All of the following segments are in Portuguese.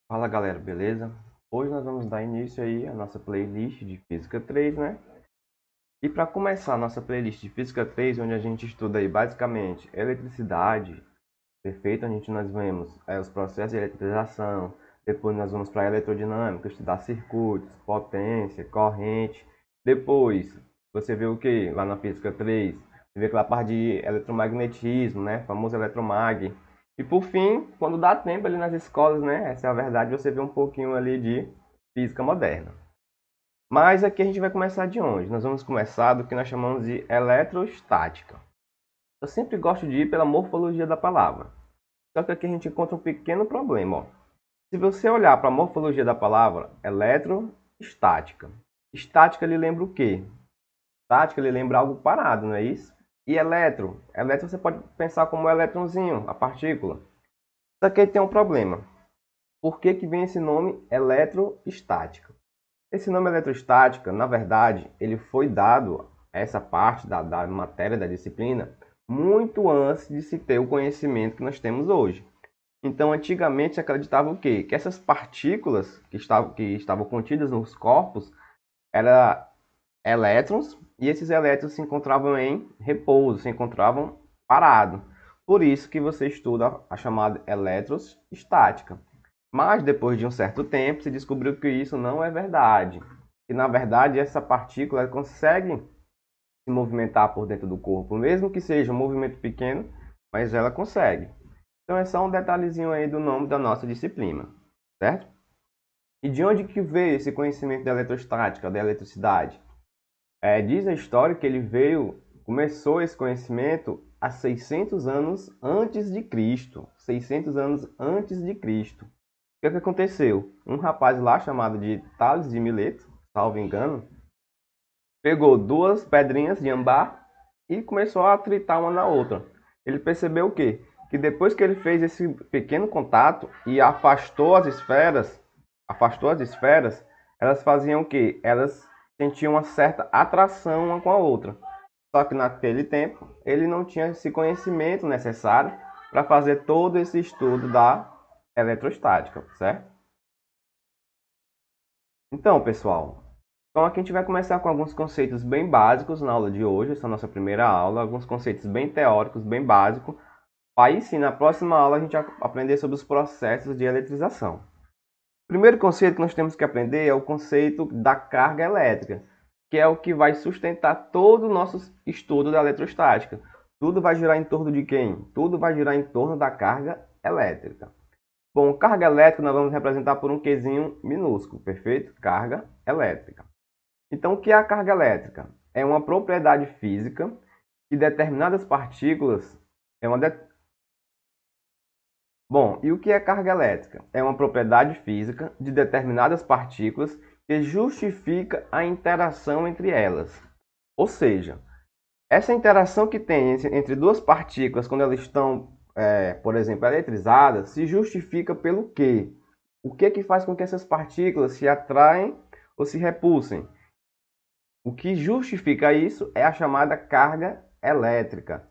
Fala galera, beleza? Hoje nós vamos dar início aí à nossa playlist de Física 3, né? E para começar a nossa playlist de Física 3, onde a gente estuda aí basicamente eletricidade, perfeito? Nós vemos os processos de eletrização, depois nós vamos para a elerodinâmica, estudar circuitos, potência, corrente. Depois, você vê o que lá na Física 3? Você vê aquela parte de eletromagnetismo, né? Famoso eletromag. E por fim, quando dá tempo ali nas escolas, né? Essa é a verdade, você vê um pouquinho ali de física moderna. Mas aqui a gente vai começar de onde? Nós vamos começar do que nós chamamos de eletrostática. Eu sempre gosto de ir pela morfologia da palavra. Só que aqui a gente encontra um pequeno problema. Ó. Se você olhar para a morfologia da palavra eletrostática, estática lhe lembra o quê? Estática lhe lembra algo parado, não é isso? E eletro você pode pensar como um elétronzinho, a partícula. Só que aí tem um problema. Por que, que vem esse nome eletrostática? Esse nome eletrostática, na verdade, ele foi dado a essa parte da matéria da disciplina muito antes de se ter o conhecimento que nós temos hoje. Então, antigamente se acreditava o quê? Que essas partículas que estavam contidas nos corpos eram elétrons e esses elétrons se encontravam em repouso, se encontravam parados. Por isso que você estuda a chamada eletrostática. Mas depois de um certo tempo se descobriu que isso não é verdade. Que na verdade essa partícula consegue se movimentar por dentro do corpo, mesmo que seja um movimento pequeno, mas ela consegue. Então é só um detalhezinho aí do nome da nossa disciplina, certo? E de onde que veio esse conhecimento da eletrostática, da eletricidade? Diz a história que ele começou esse conhecimento há 600 anos antes de Cristo. 600 anos antes de Cristo. O que aconteceu? Um rapaz lá chamado de Tales de Mileto, salvo engano, pegou duas pedrinhas de ambar e começou a tritar uma na outra. Ele percebeu o quê? Que depois que ele fez esse pequeno contato e afastou as esferas, elas faziam o quê? Elas sentiam uma certa atração uma com a outra. Só que naquele tempo ele não tinha esse conhecimento necessário para fazer todo esse estudo da eletrostática, certo? Então, pessoal, então aqui a gente vai começar com alguns conceitos bem básicos na aula de hoje, essa é a nossa primeira aula, alguns conceitos bem teóricos, bem básicos. Aí sim, na próxima aula a gente vai aprender sobre os processos de eletrização. O primeiro conceito que nós temos que aprender é o conceito da carga elétrica, que é o que vai sustentar todo o nosso estudo da eletrostática. Tudo vai girar em torno de quem? Tudo vai girar em torno da carga elétrica. Bom, carga elétrica nós vamos representar por um quezinho minúsculo, perfeito? Carga elétrica. Então, o que é a carga elétrica? É uma propriedade física de determinadas partículas. É uma de... Bom, e o que é carga elétrica? É uma propriedade física de determinadas partículas que justifica a interação entre elas. Ou seja, essa interação que tem entre duas partículas quando elas estão, por exemplo, eletrizadas, se justifica pelo quê? O que faz com que essas partículas se atraem ou se repulsem? O que justifica isso é a chamada carga elétrica.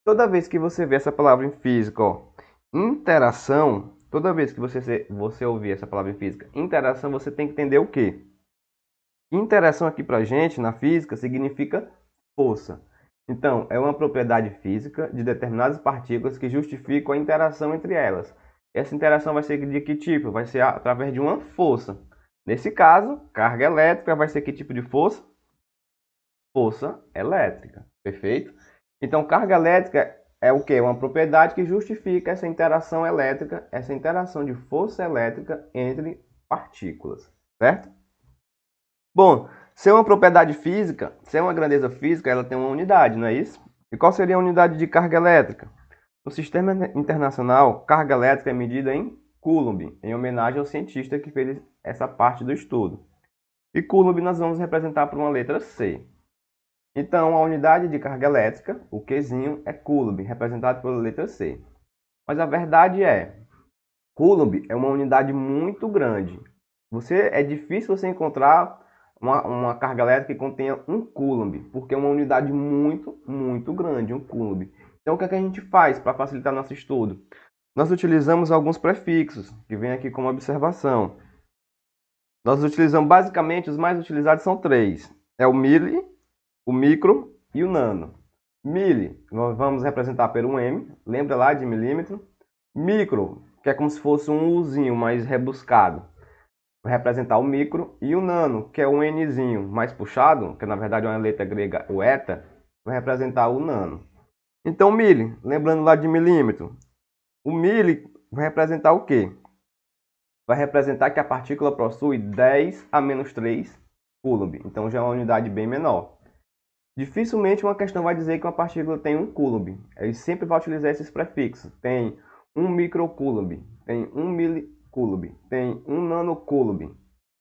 Toda vez que você vê essa palavra em física, ó, interação, toda vez que você ouvir essa palavra em física, interação, você tem que entender o quê? Interação aqui para a gente, na física, significa força. Então, é uma propriedade física de determinadas partículas que justificam a interação entre elas. Essa interação vai ser de que tipo? Vai ser através de uma força. Nesse caso, carga elétrica vai ser que tipo de força? Força elétrica, perfeito? Então, carga elétrica é o quê? Uma propriedade que justifica essa interação elétrica, essa interação de força elétrica entre partículas, certo? Bom, ser uma propriedade física, ser uma grandeza física, ela tem uma unidade, não é isso? E qual seria a unidade de carga elétrica? No sistema internacional, carga elétrica é medida em Coulomb, em homenagem ao cientista que fez essa parte do estudo. E Coulomb nós vamos representar por uma letra C. Então, a unidade de carga elétrica, o Qzinho, é Coulomb, representado pela letra C. Mas a verdade é, Coulomb é uma unidade muito grande. É difícil você encontrar uma carga elétrica que contenha um Coulomb, porque é uma unidade muito, muito grande, um Coulomb. Então, o que é que a gente faz para facilitar nosso estudo? nós utilizamos alguns prefixos, que vem aqui como observação. Nós utilizamos basicamente, os mais utilizados são 3. É o milli, o micro e o nano. Milli, nós vamos representar pelo M, lembra lá de milímetro. Micro, que é como se fosse um Uzinho mais rebuscado, vai representar o micro. E o nano, que é um Nzinho mais puxado, que na verdade é uma letra grega, o eta, vai representar o nano. Então, milli, lembrando lá de milímetro, o milli vai representar o quê? Vai representar que a partícula possui 10 a menos 3 coulomb. Então já é uma unidade bem menor. Dificilmente uma questão vai dizer que uma partícula tem 1 coulomb. Ele sempre vai utilizar esses prefixos. Tem 1 microcoulomb, tem 1 millicoulomb, tem 1 nanocoulomb,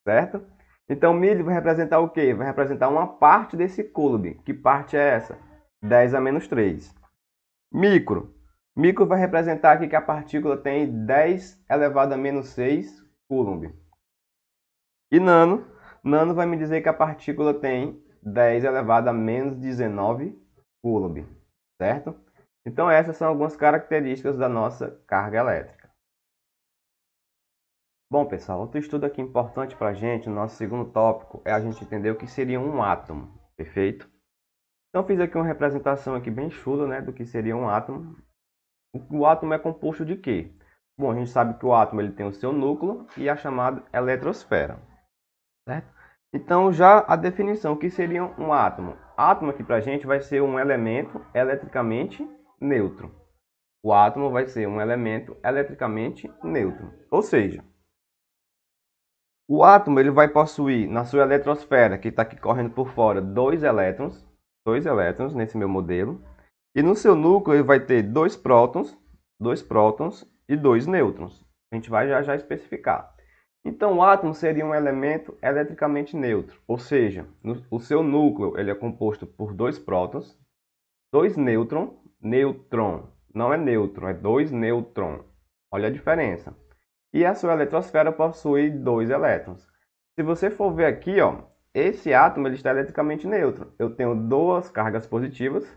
certo? Então milli vai representar o quê? Vai representar uma parte desse coulomb. Que parte é essa? 10 a menos 3. Micro. Micro vai representar aqui que a partícula tem 10 elevado a menos 6 coulomb. E nano. Nano vai me dizer que a partícula tem 10 elevado a menos 19 coulomb, certo? Então essas são algumas características da nossa carga elétrica. Bom, pessoal, outro estudo aqui importante para a gente, no nosso segundo tópico, é a gente entender o que seria um átomo, perfeito? Então fiz aqui uma representação aqui bem chula, né, do que seria um átomo. O átomo é composto de quê? Bom, a gente sabe que o átomo ele tem o seu núcleo e a chamada eletrosfera, certo? Então já a definição, o que seria um átomo? Átomo aqui para a gente vai ser um elemento eletricamente neutro. O átomo vai ser um elemento eletricamente neutro. Ou seja, o átomo ele vai possuir na sua eletrosfera, que está aqui correndo por fora, dois elétrons nesse meu modelo. E no seu núcleo ele vai ter dois prótons e dois nêutrons. A gente vai já especificar. Então o átomo seria um elemento eletricamente neutro, ou seja, o seu núcleo ele é composto por dois prótons, dois nêutrons, nêutron, não é nêutron, é dois nêutrons. Olha a diferença. E a sua eletrosfera possui dois elétrons. Se você for ver aqui, ó, esse átomo ele está eletricamente neutro. Eu tenho duas cargas positivas,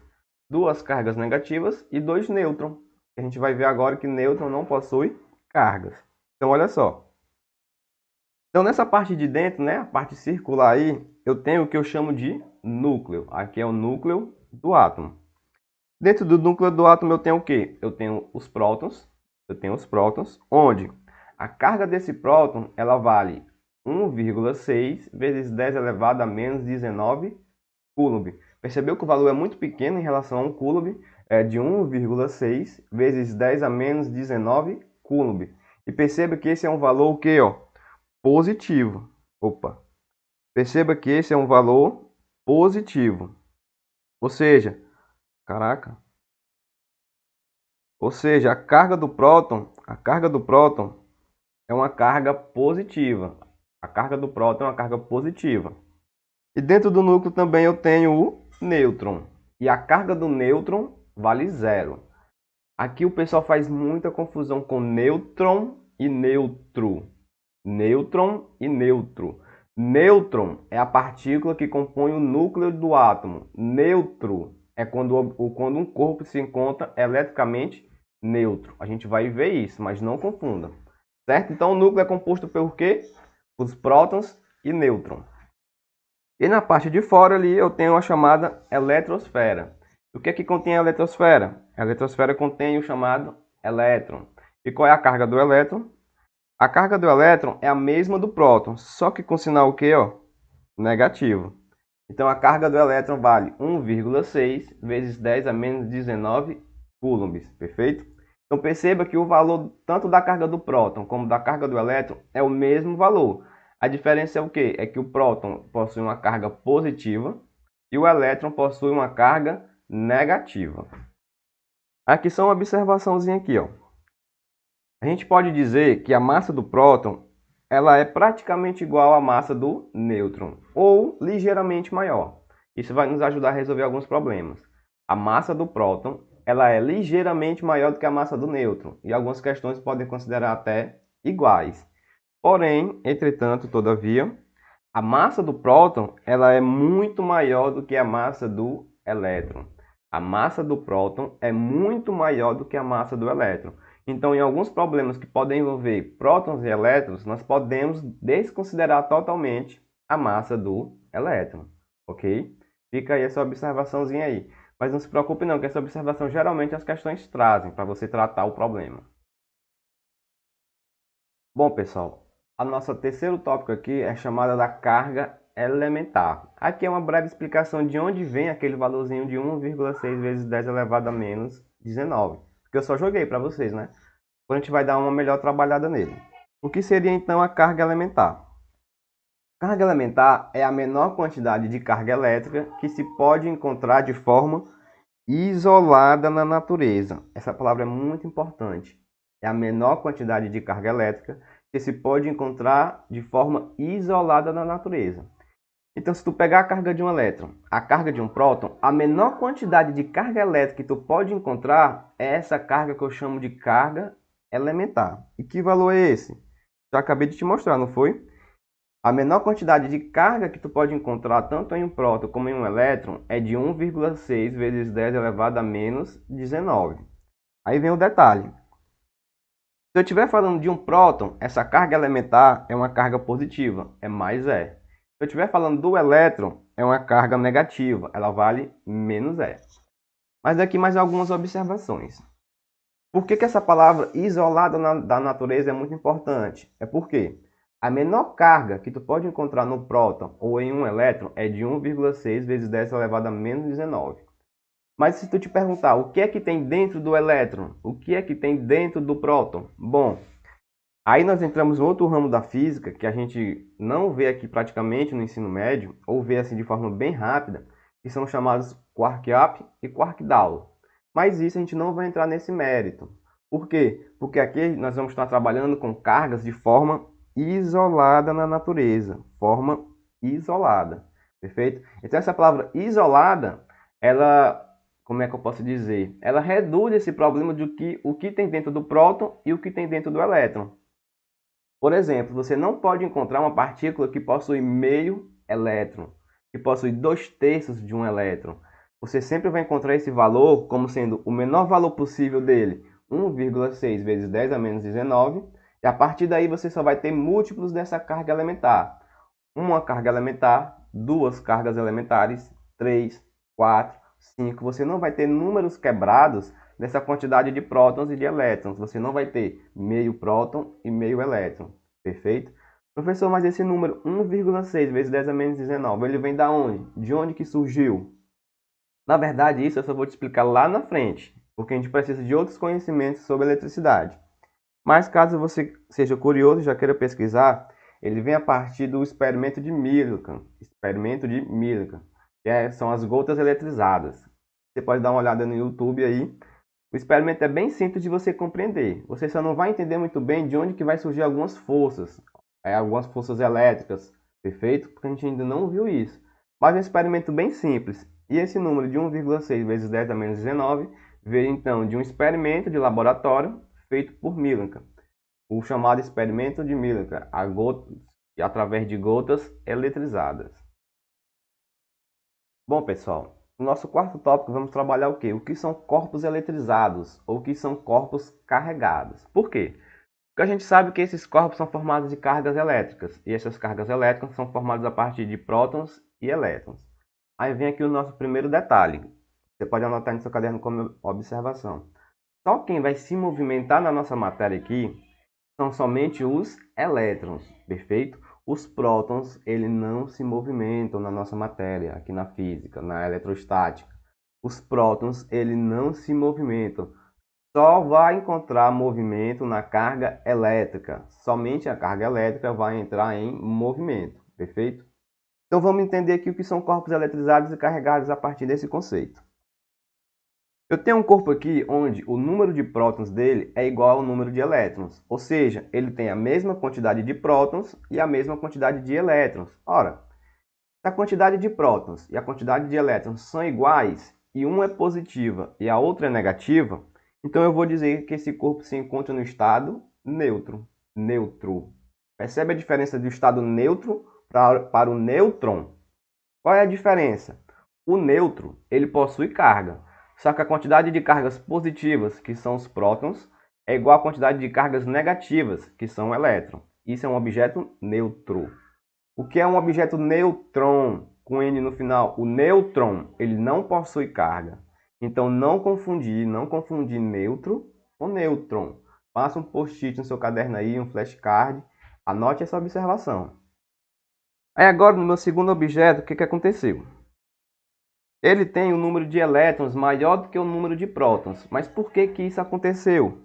duas cargas negativas e dois nêutrons. A gente vai ver agora que nêutron não possui cargas. Então, olha só. Então, nessa parte de dentro, né, a parte circular aí, eu tenho o que eu chamo de núcleo. Aqui é o núcleo do átomo. Dentro do núcleo do átomo eu tenho o quê? Eu tenho os prótons, onde a carga desse próton ela vale 1,6 vezes 10 elevado a menos 19 coulomb. Percebeu que o valor é muito pequeno em relação a 1 coulomb? É de 1,6 vezes 10 a menos 19 coulomb. E perceba que esse é um valor o quê, ó? Positivo. Perceba que esse é um valor positivo. Ou seja, a carga do próton é uma carga positiva. A carga do próton é uma carga positiva. E dentro do núcleo também eu tenho o nêutron. E a carga do nêutron vale 0. Aqui o pessoal faz muita confusão com nêutron e neutro. Nêutron e neutro. Nêutron é a partícula que compõe o núcleo do átomo. Neutro é quando um corpo se encontra eletricamente neutro. A gente vai ver isso, mas não confunda. Certo? Então o núcleo é composto por quê? Os prótons e nêutrons. E na parte de fora ali eu tenho a chamada eletrosfera. O que é que contém a eletrosfera? A eletrosfera contém o chamado elétron. E qual é a carga do elétron? A carga do elétron é a mesma do próton, só que com sinal o quê, ó? Negativo. Então a carga do elétron vale 1,6 vezes 10 a menos 19 coulombs, perfeito? Então perceba que o valor tanto da carga do próton como da carga do elétron é o mesmo valor. A diferença é o quê? É que o próton possui uma carga positiva e o elétron possui uma carga negativa. Aqui só uma observaçãozinha aqui, ó. A gente pode dizer que a massa do próton ela é praticamente igual à massa do nêutron, ou ligeiramente maior. Isso vai nos ajudar a resolver alguns problemas. A massa do próton ela é ligeiramente maior do que a massa do nêutron, e algumas questões podem considerar até iguais. Porém, entretanto, todavia, a massa do próton ela é muito maior do que a massa do elétron. A massa do próton é muito maior do que a massa do elétron. Então, em alguns problemas que podem envolver prótons e elétrons, nós podemos desconsiderar totalmente a massa do elétron, ok? Fica aí essa observaçãozinha aí. Mas não se preocupe não, que essa observação geralmente as questões trazem para você tratar o problema. Bom, pessoal, a nossa terceiro tópico aqui é chamada da carga elementar. Aqui é uma breve explicação de onde vem aquele valorzinho de 1,6 vezes 10 elevado a menos 19. Porque eu só joguei para vocês, né? A gente vai dar uma melhor trabalhada nele. O que seria então a carga elementar? Carga elementar é a menor quantidade de carga elétrica que se pode encontrar de forma isolada na natureza. Essa palavra é muito importante. É a menor quantidade de carga elétrica que se pode encontrar de forma isolada na natureza. Então, se tu pegar a carga de um elétron, a carga de um próton, a menor quantidade de carga elétrica que tu pode encontrar é essa carga que eu chamo de carga elementar. E que valor é esse? Já acabei de te mostrar, não foi? A menor quantidade de carga que tu pode encontrar tanto em um próton como em um elétron é de 1,6 vezes 10 elevado a menos 19. Aí vem o detalhe. Se eu estiver falando de um próton, essa carga elementar é uma carga positiva, é mais E. Se eu estiver falando do elétron, é uma carga negativa, ela vale menos E. Mas aqui mais algumas observações. Por que essa palavra isolada da natureza é muito importante? É porque a menor carga que tu pode encontrar no próton ou em um elétron é de 1,6 vezes 10 elevado a menos 19. Mas se tu te perguntar o que é que tem dentro do elétron, o que é que tem dentro do próton? Bom, aí nós entramos no outro ramo da física que a gente não vê aqui praticamente no ensino médio, ou vê assim de forma bem rápida, que são chamados quark-up e quark-down. Mas isso a gente não vai entrar nesse mérito. Por quê? Porque aqui nós vamos estar trabalhando com cargas de forma isolada na natureza. Forma isolada. Perfeito? Então essa palavra isolada, ela, como é que eu posso dizer? Ela reduz esse problema de o que tem dentro do próton e o que tem dentro do elétron. Por exemplo, você não pode encontrar uma partícula que possui meio elétron, que possui 2/3 de um elétron. Você sempre vai encontrar esse valor como sendo o menor valor possível dele, 1,6 vezes 10 a menos 19, e a partir daí você só vai ter múltiplos dessa carga elementar. Uma carga elementar, duas cargas elementares, 3, 4, 5. Você não vai ter números quebrados dessa quantidade de prótons e de elétrons. Você não vai ter meio próton e meio elétron. Perfeito? Professor, mas esse número 1,6 vezes 10 a menos 19, ele vem da onde? De onde que surgiu? Na verdade, isso eu só vou te explicar lá na frente, porque a gente precisa de outros conhecimentos sobre eletricidade. Mas caso você seja curioso e já queira pesquisar, ele vem a partir do experimento de Millikan. Experimento de Millikan, são as gotas eletrizadas. Você pode dar uma olhada no YouTube aí. O experimento é bem simples de você compreender. Você só não vai entender muito bem de onde que vai surgir algumas forças elétricas, perfeito? Porque a gente ainda não viu isso. Mas é um experimento bem simples. E esse número de 1,6 vezes 10 a menos 19 veio então de um experimento de laboratório feito por Millikan, o chamado experimento de Millikan, através de gotas eletrizadas. Bom, pessoal, no nosso quarto tópico vamos trabalhar o quê? O que são corpos eletrizados ou o que são corpos carregados. Por quê? Porque a gente sabe que esses corpos são formados de cargas elétricas e essas cargas elétricas são formadas a partir de prótons e elétrons. Aí vem aqui o nosso primeiro detalhe. Você pode anotar no seu caderno como observação. Só quem vai se movimentar na nossa matéria aqui são somente os elétrons, perfeito? Os prótons, eles não se movimentam na nossa matéria, aqui na física, na eletrostática. Os prótons, eles não se movimentam. Só vai encontrar movimento na carga elétrica. Somente a carga elétrica vai entrar em movimento, perfeito? Então vamos entender aqui o que são corpos eletrizados e carregados a partir desse conceito. Eu tenho um corpo aqui onde o número de prótons dele é igual ao número de elétrons, ou seja, ele tem a mesma quantidade de prótons e a mesma quantidade de elétrons. Ora, se a quantidade de prótons e a quantidade de elétrons são iguais e uma é positiva e a outra é negativa, então eu vou dizer que esse corpo se encontra no estado neutro. Neutro. Percebe a diferença do estado neutro para o nêutron? Qual é a diferença? O neutro, ele possui carga. Só que a quantidade de cargas positivas, que são os prótons, é igual à quantidade de cargas negativas, que são o elétron. Isso é um objeto neutro. O que é um objeto nêutron com N no final? O nêutron, ele não possui carga. Então, não confundir neutro com nêutron. Faça um post-it no seu caderno aí, um flashcard. Anote essa observação. Aí agora, no meu segundo objeto, o que aconteceu? Ele tem um número de elétrons maior do que o número de prótons. Mas por que isso aconteceu?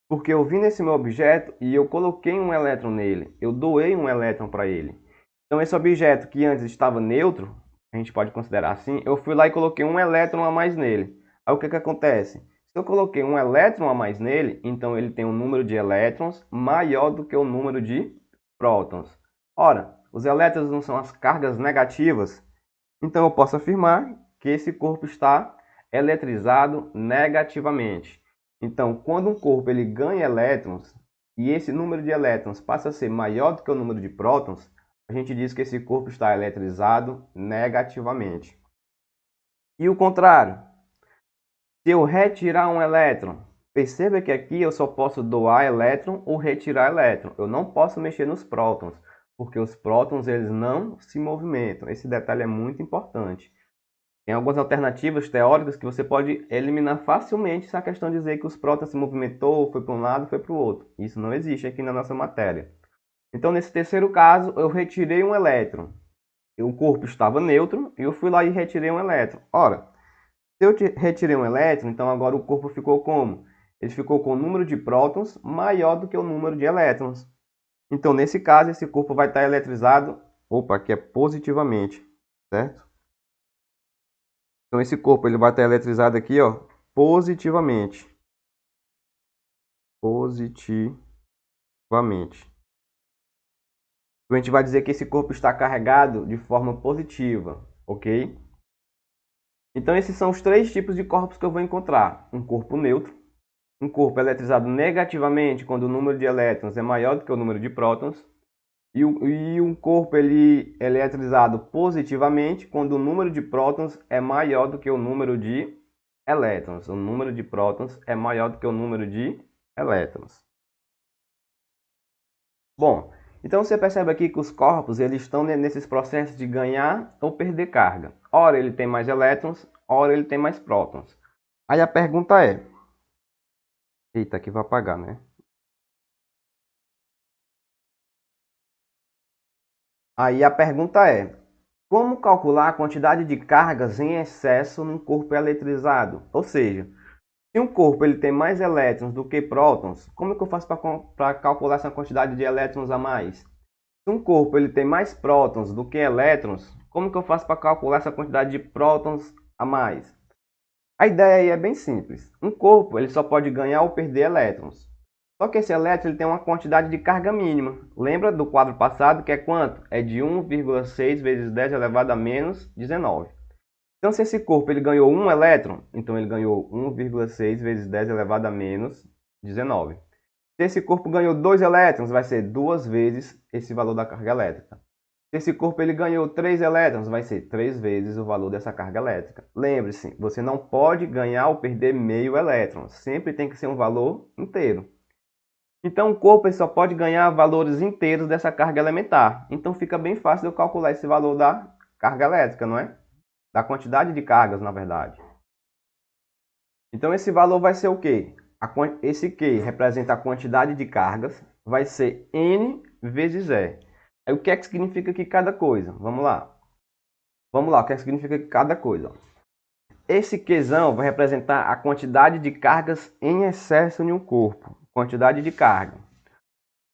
Porque eu vim nesse meu objeto e eu coloquei um elétron nele. Eu doei um elétron para ele. Então, esse objeto que antes estava neutro, a gente pode considerar assim, eu fui lá e coloquei um elétron a mais nele. Aí o que acontece? Se eu coloquei um elétron a mais nele, então ele tem um número de elétrons maior do que o número de prótons. Ora, os elétrons não são as cargas negativas, então eu posso afirmar que esse corpo está eletrizado negativamente. Então, quando um corpo ele ganha elétrons e esse número de elétrons passa a ser maior do que o número de prótons, a gente diz que esse corpo está eletrizado negativamente. E o contrário, se eu retirar um elétron, perceba que aqui eu só posso doar elétron ou retirar elétron. Eu não posso mexer nos prótons, porque os prótons eles não se movimentam. Esse detalhe é muito importante. Tem algumas alternativas teóricas que você pode eliminar facilmente se a questão dizer que os prótons se movimentou, foi para um lado, foi para o outro. Isso não existe aqui na nossa matéria. Então, nesse terceiro caso, eu retirei um elétron. O corpo estava neutro e eu fui lá e retirei um elétron. Ora, se eu retirei um elétron, então agora o corpo ficou como? Ele ficou com o número de prótons maior do que o número de elétrons. Então, nesse caso, esse corpo vai estar eletrizado, aqui é positivamente, certo? Então, esse corpo ele vai estar eletrizado aqui, ó, positivamente. Positivamente. Então, a gente vai dizer que esse corpo está carregado de forma positiva, ok? Então, esses são os três tipos de corpos que eu vou encontrar. Um corpo neutro, um corpo eletrizado negativamente quando o número de elétrons é maior do que o número de prótons, e um corpo ele é eletrizado positivamente quando o número de prótons é maior do que o número de elétrons. O número de prótons é maior do que o número de elétrons. Bom, então você percebe aqui que os corpos eles estão nesses processos de ganhar ou perder carga. Ora ele tem mais elétrons, ora ele tem mais prótons. Aí a pergunta é... Eita, aqui vai apagar, né? Aí a pergunta é... Como calcular a quantidade de cargas em excesso num corpo eletrizado? Ou seja, se um corpo ele tem mais elétrons do que prótons, como é que eu faço para calcular essa quantidade de elétrons a mais? Se um corpo ele tem mais prótons do que elétrons, como que eu faço para calcular essa quantidade de prótons a mais? A ideia aí é bem simples. Um corpo ele só pode ganhar ou perder elétrons. Só que esse elétron ele tem uma quantidade de carga mínima. Lembra do quadro passado que é quanto? É de 1,6 vezes 10 elevado a menos 19. Então, se esse corpo ele ganhou um elétron, então ele ganhou 1,6 vezes 10 elevado a menos 19. Se esse corpo ganhou 2 elétrons, vai ser 2 vezes esse valor da carga elétrica. Se esse corpo ele ganhou 3 elétrons, vai ser 3 vezes o valor dessa carga elétrica. Lembre-se, você não pode ganhar ou perder meio elétron. Sempre tem que ser um valor inteiro. Então, o corpo ele só pode ganhar valores inteiros dessa carga elementar. Então, fica bem fácil de eu calcular esse valor da carga elétrica, não é? Da quantidade de cargas, na verdade. Então, esse valor vai ser o quê? Esse Q representa a quantidade de cargas, vai ser N vezes E. Aí, o que é que significa aqui cada coisa? Vamos lá. Vamos lá, o que é que significa aqui cada coisa? Esse Qzão vai representar a quantidade de cargas em excesso em um corpo. Quantidade de carga.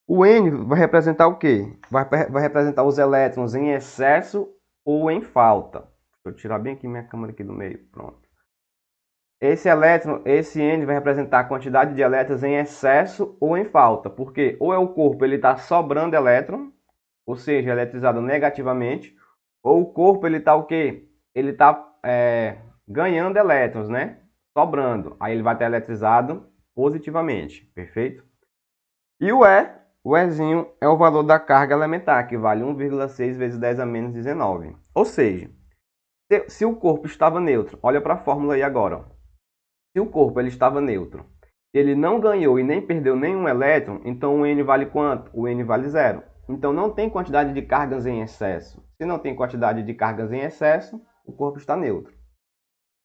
O N vai representar o quê? Vai representar os elétrons em excesso ou em falta. Deixa eu tirar bem aqui minha câmera aqui do meio. Pronto. Esse N vai representar a quantidade de elétrons em excesso ou em falta. Porque ou é o corpo ele está sobrando elétron, ou seja, eletrizado negativamente, ou o corpo ele está o quê? Ele está ganhando elétrons, né? Sobrando. Aí ele vai estar eletrizado positivamente. Perfeito? E o Ezinho é o valor da carga elementar, que vale 1,6 vezes 10 a menos 19. Ou seja, se o corpo estava neutro, olha para a fórmula aí agora. Ó. Se o corpo ele estava neutro ele não ganhou e nem perdeu nenhum elétron, então o N vale quanto? O N vale 0. Então não tem quantidade de cargas em excesso. Se não tem quantidade de cargas em excesso, o corpo está neutro.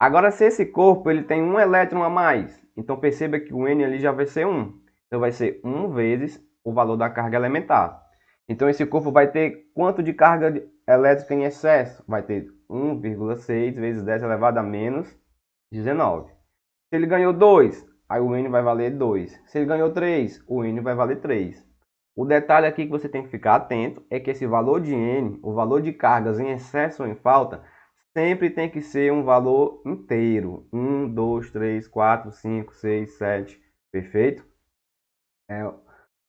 Agora, se esse corpo ele tem um elétron a mais, então perceba que o N ali já vai ser 1. Então vai ser 1 vezes o valor da carga elementar. Então esse corpo vai ter quanto de carga elétrica em excesso? Vai ter 1,6 vezes 10 elevado a menos 19. Se ele ganhou 2, aí o N vai valer 2. Se ele ganhou 3, o N vai valer 3. O detalhe aqui que você tem que ficar atento é que esse valor de N, o valor de cargas em excesso ou em falta, sempre tem que ser um valor inteiro. 1, 2, 3, 4, 5, 6, 7. Perfeito?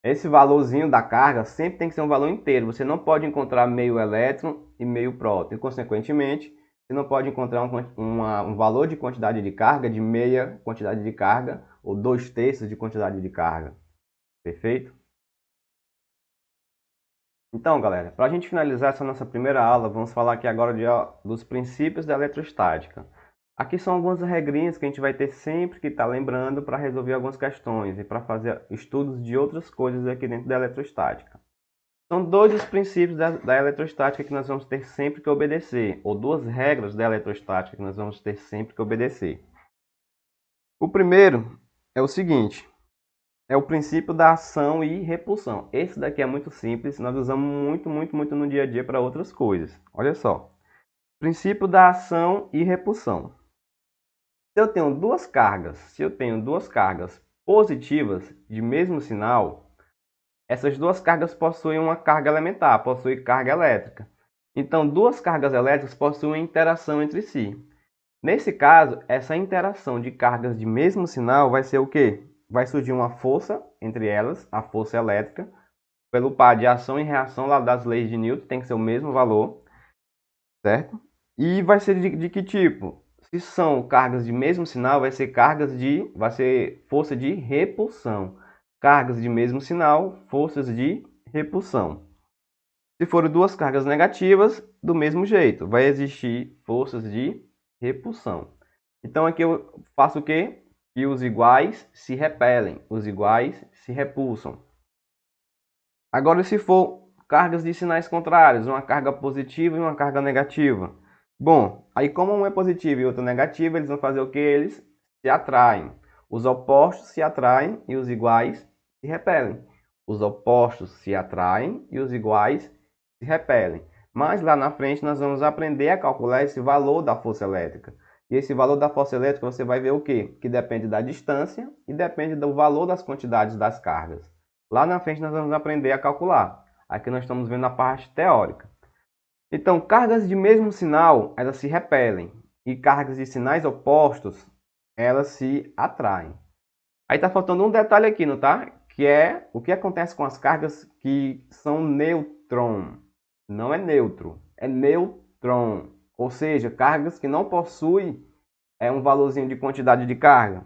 Esse valorzinho da carga sempre tem que ser um valor inteiro. Você não pode encontrar meio elétron e meio próton. E, consequentemente, você não pode encontrar um valor de quantidade de carga de meia quantidade de carga ou 2/3 de quantidade de carga. Perfeito? Então, galera, para a gente finalizar essa nossa primeira aula, vamos falar aqui agora dos princípios da eletrostática. Aqui são algumas regrinhas que a gente vai ter sempre que estar lembrando para resolver algumas questões e para fazer estudos de outras coisas aqui dentro da eletrostática. São dois os princípios da eletrostática que nós vamos ter sempre que obedecer, ou duas regras da eletrostática que nós vamos ter sempre que obedecer. O primeiro é o seguinte, é o princípio da ação e repulsão. Esse daqui é muito simples, nós usamos muito no dia a dia para outras coisas. Olha só, princípio da ação e repulsão. Se eu tenho duas cargas positivas de mesmo sinal, essas duas cargas possuem uma carga elementar, possuem carga elétrica. Então, duas cargas elétricas possuem interação entre si. Nesse caso, essa interação de cargas de mesmo sinal vai ser o quê? Vai surgir uma força entre elas, a força elétrica, pelo par de ação e reação lá das leis de Newton, tem que ser o mesmo valor, certo? E vai ser de que tipo? Se são cargas de mesmo sinal, vai ser força de repulsão. Cargas de mesmo sinal, forças de repulsão. Se forem duas cargas negativas, do mesmo jeito, vai existir forças de repulsão. Então aqui eu faço o quê? Que os iguais se repelem, os iguais se repulsam. Agora, se for cargas de sinais contrários, uma carga positiva e uma carga negativa. Bom, aí como um é positivo e outro negativo, eles vão fazer o que? Eles se atraem. Os opostos se atraem e os iguais se repelem. Os opostos se atraem e os iguais se repelem. Mas lá na frente nós vamos aprender a calcular esse valor da força elétrica. E esse valor da força elétrica você vai ver o quê? Que depende da distância e depende do valor das quantidades das cargas. Lá na frente nós vamos aprender a calcular. Aqui nós estamos vendo a parte teórica. Então, cargas de mesmo sinal, elas se repelem. E cargas de sinais opostos, elas se atraem. Aí está faltando um detalhe aqui, não tá? Que é o que acontece com as cargas que são nêutron. Não é neutro, é nêutron. Ou seja, cargas que não possuem um valorzinho de quantidade de carga.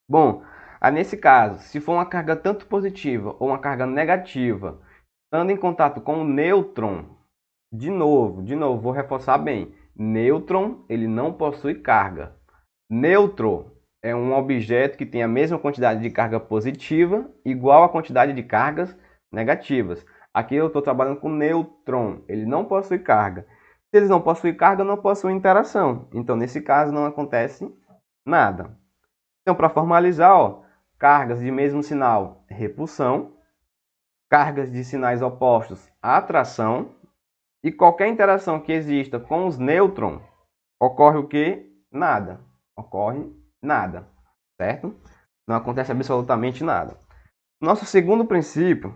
Bom, nesse caso, se for uma carga tanto positiva ou uma carga negativa, estando em contato com o nêutron, de novo, vou reforçar bem. Nêutron, ele não possui carga. Nêutron é um objeto que tem a mesma quantidade de carga positiva igual à quantidade de cargas negativas. Aqui eu estou trabalhando com nêutron, ele não possui carga. Se eles não possuem carga, não possuem interação. Então, nesse caso, não acontece nada. Então, para formalizar, ó, cargas de mesmo sinal, repulsão. Cargas de sinais opostos, atração. E qualquer interação que exista com os nêutrons, ocorre o quê? Nada. Ocorre nada, certo? Não acontece absolutamente nada. Nosso segundo princípio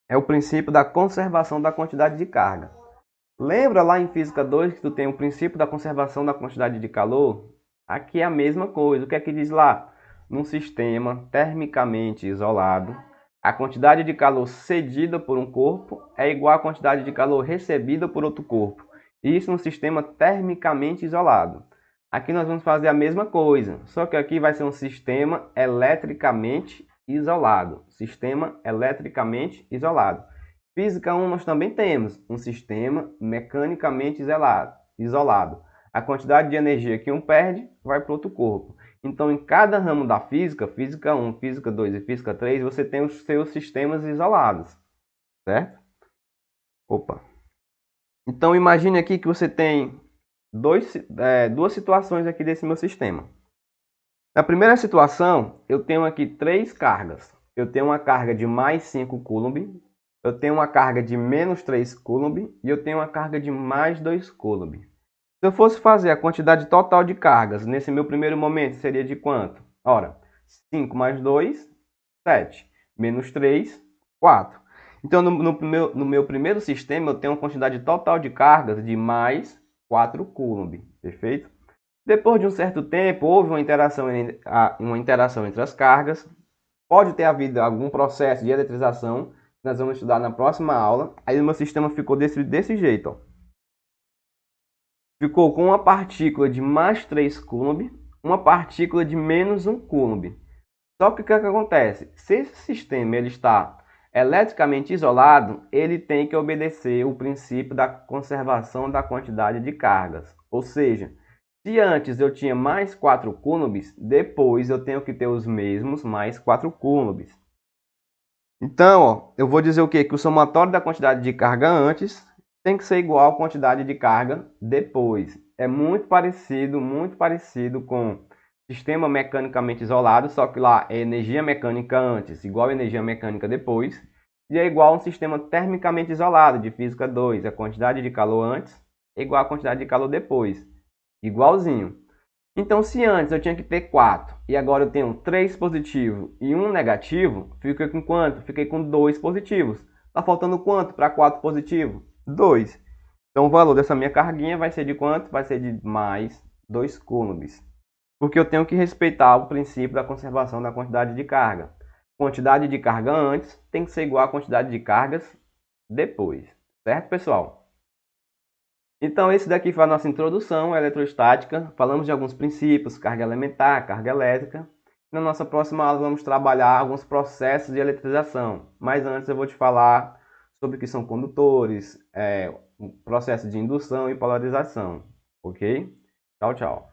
é o princípio da conservação da quantidade de carga. Lembra lá em Física 2 que tu tem o princípio da conservação da quantidade de calor? Aqui é a mesma coisa. O que é que diz lá? Num sistema termicamente isolado, a quantidade de calor cedida por um corpo é igual à quantidade de calor recebida por outro corpo. Isso num sistema termicamente isolado. Aqui nós vamos fazer a mesma coisa, só que aqui vai ser um sistema eletricamente isolado. Sistema eletricamente isolado. Física 1 nós também temos um sistema mecanicamente isolado. A quantidade de energia que um perde vai para outro corpo. Então, em cada ramo da física, física 1, física 2 e física 3, você tem os seus sistemas isolados, certo? Opa. Então, imagine aqui que você tem duas situações aqui desse meu sistema. Na primeira situação, eu tenho aqui 3 cargas. Eu tenho uma carga de mais 5 coulomb, eu tenho uma carga de menos 3 coulomb e eu tenho uma carga de mais 2 coulomb. Se eu fosse fazer a quantidade total de cargas nesse meu primeiro momento, seria de quanto? Ora, 5 mais 2, 7. Menos 3, 4. Então, no meu primeiro sistema, eu tenho uma quantidade total de cargas de mais 4 coulomb. Perfeito? Depois de um certo tempo, houve uma interação entre as cargas. Pode ter havido algum processo de eletrização, que nós vamos estudar na próxima aula. Aí o meu sistema ficou desse jeito, ó. Ficou com uma partícula de mais 3 coulomb, uma partícula de menos 1 coulomb. Só que o que acontece? Se esse sistema ele está eletricamente isolado, ele tem que obedecer o princípio da conservação da quantidade de cargas. Ou seja, se antes eu tinha mais 4 coulombs, depois eu tenho que ter os mesmos mais 4 coulombs. Então, ó, eu vou dizer o quê? Que o somatório da quantidade de carga antes tem que ser igual à quantidade de carga depois. É muito parecido com sistema mecanicamente isolado, só que lá é energia mecânica antes igual a energia mecânica depois, e é igual a um sistema termicamente isolado de física 2, a quantidade de calor antes é igual à quantidade de calor depois, igualzinho. Então, se antes eu tinha que ter 4 e agora eu tenho 3 positivos e 1 negativo, fiquei com quanto? Fiquei com 2 positivos. Está faltando quanto para 4 positivo? 2. Então, o valor dessa minha carguinha vai ser de quanto? Vai ser de mais 2 coulombs. Porque eu tenho que respeitar o princípio da conservação da quantidade de carga. Quantidade de carga antes tem que ser igual à quantidade de cargas depois. Certo, pessoal? Então, esse daqui foi a nossa introdução à eletrostática. Falamos de alguns princípios, carga elementar, carga elétrica. Na nossa próxima aula, vamos trabalhar alguns processos de eletrização. Mas antes, eu vou te falar sobre o que são condutores, processo de indução e polarização. Ok? Tchau, tchau.